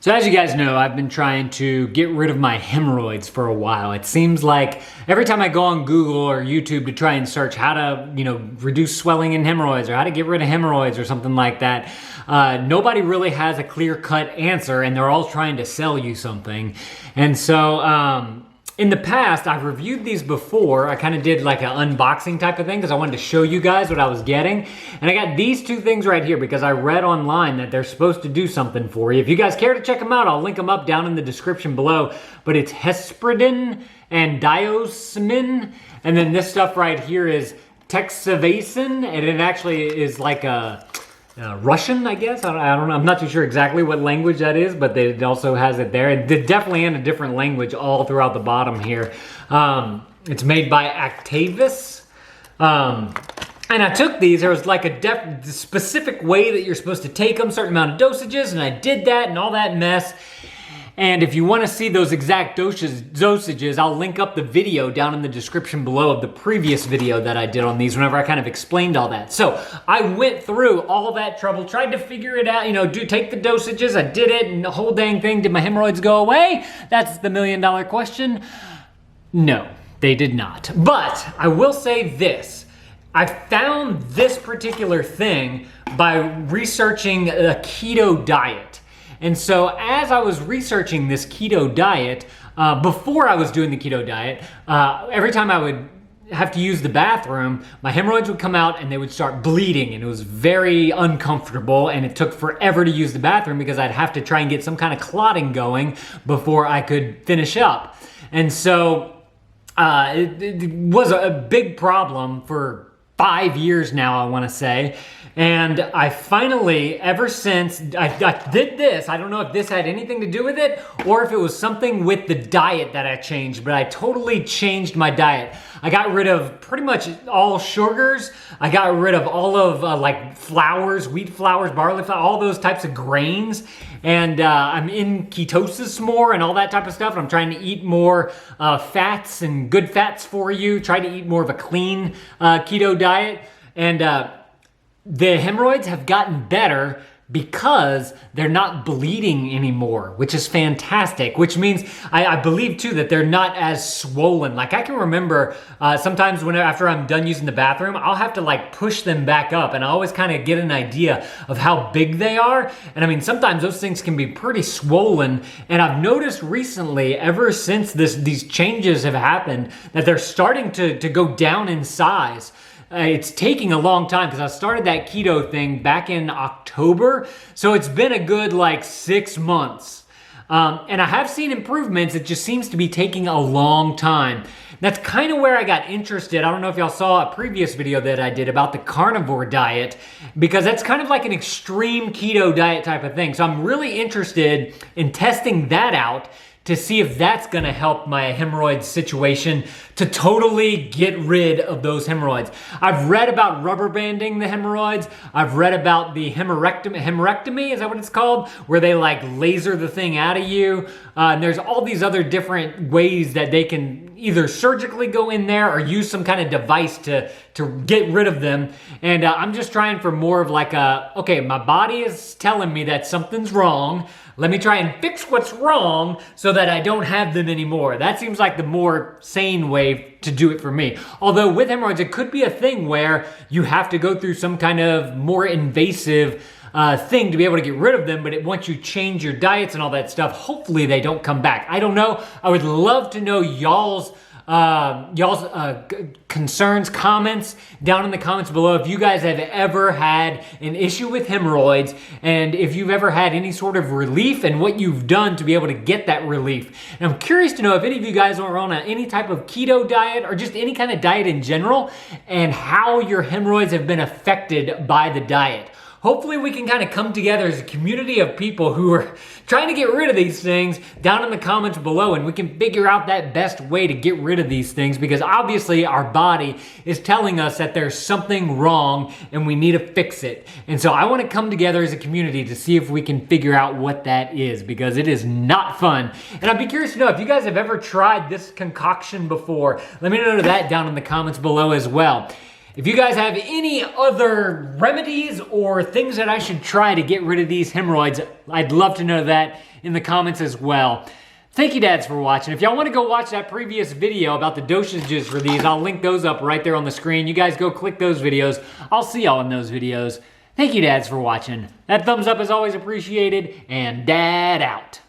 So as you guys know, I've been trying to get rid of my hemorrhoids for a while. It seems like every time I go on Google or YouTube to try and search how to, reduce swelling in hemorrhoids or how to get rid of hemorrhoids or something like that, nobody really has a clear-cut answer, and they're all trying to sell you something. And so, in the past, I've reviewed these before. I kind of did like an unboxing type of thing because I wanted to show you guys what I was getting. And I got these two things right here because I read online that they're supposed to do something for you. If you guys care to check them out, I'll link them up down in the description below. But it's hesperidin and diosmin. And then this stuff right here is texavacin. And it actually is like a Russian, I guess. I don't know. I'm not too sure exactly what language that is, but it also has it there. It's definitely in a different language all throughout the bottom here. It's made by Actavis. And I took these. There was like a specific way that you're supposed to take them, certain amount of dosages, and I did that and all that mess. And if you want to see those exact dosages, I'll link up the video down in the description below of the previous video that I did on these whenever I kind of explained all that. So I went through all that trouble, tried to figure it out, take the dosages. I did it and the whole dang thing. Did my hemorrhoids go away? That's the million-dollar question. No, they did not. But I will say this. I found this particular thing by researching a keto diet. And so as I was researching this keto diet, before I was doing the keto diet, every time I would have to use the bathroom, my hemorrhoids would come out and they would start bleeding, and it was very uncomfortable, and it took forever to use the bathroom because I'd have to try and get some kind of clotting going before I could finish up. And so it was a big problem for 5 years now, I want to say. And I finally, ever since I did this, I don't know if this had anything to do with it or if it was something with the diet that I changed, but I totally changed my diet. I got rid of pretty much all sugars. I got rid of all of like flours, wheat flours, barley flour, all those types of grains. And I'm in ketosis more and all that type of stuff. And I'm trying to eat more fats and good fats for you. Try to eat more of a clean keto diet. And the hemorrhoids have gotten better because they're not bleeding anymore, which is fantastic, which means I believe too that they're not as swollen. Like I can remember sometimes after I'm done using the bathroom, I'll have to like push them back up, and I always kind of get an idea of how big they are. And I mean, sometimes those things can be pretty swollen, and I've noticed recently, ever since these changes have happened, that they're starting to go down in size. It's taking a long time because I started that keto thing back in October. So it's been a good like 6 months. And I have seen improvements. It just seems to be taking a long time. That's kind of where I got interested. I don't know if y'all saw a previous video that I did about the carnivore diet, because that's kind of like an extreme keto diet type of thing. So I'm really interested in testing that out to see if that's gonna help my hemorrhoid situation to totally get rid of those hemorrhoids. I've read about rubber banding the hemorrhoids. I've read about the hemorrhectomy, is that what it's called? Where they like laser the thing out of you. And there's all these other different ways that they can either surgically go in there or use some kind of device to get rid of them. And I'm just trying for more of like okay, my body is telling me that something's wrong. Let me try and fix what's wrong so that I don't have them anymore. That seems like the more sane way to do it for me. Although with hemorrhoids, it could be a thing where you have to go through some kind of more invasive thing to be able to get rid of them, but once you change your diets and all that stuff, hopefully they don't come back. I don't know. I would love to know y'all's concerns, comments down in the comments below. If you guys have ever had an issue with hemorrhoids, and if you've ever had any sort of relief, and what you've done to be able to get that relief. And I'm curious to know if any of you guys are on any type of keto diet or just any kind of diet in general, and how your hemorrhoids have been affected by the diet. Hopefully we can kind of come together as a community of people who are trying to get rid of these things down in the comments below, and we can figure out that best way to get rid of these things, because obviously our body is telling us that there's something wrong and we need to fix it. And so I want to come together as a community to see if we can figure out what that is, because it is not fun. And I'd be curious to know if you guys have ever tried this concoction before. Let me know that down in the comments below as well. If you guys have any other remedies or things that I should try to get rid of these hemorrhoids, I'd love to know that in the comments as well. Thank you, dads, for watching. If y'all want to go watch that previous video about the dosages for these, I'll link those up right there on the screen. You guys go click those videos. I'll see y'all in those videos. Thank you, dads, for watching. That thumbs up is always appreciated, and dad out.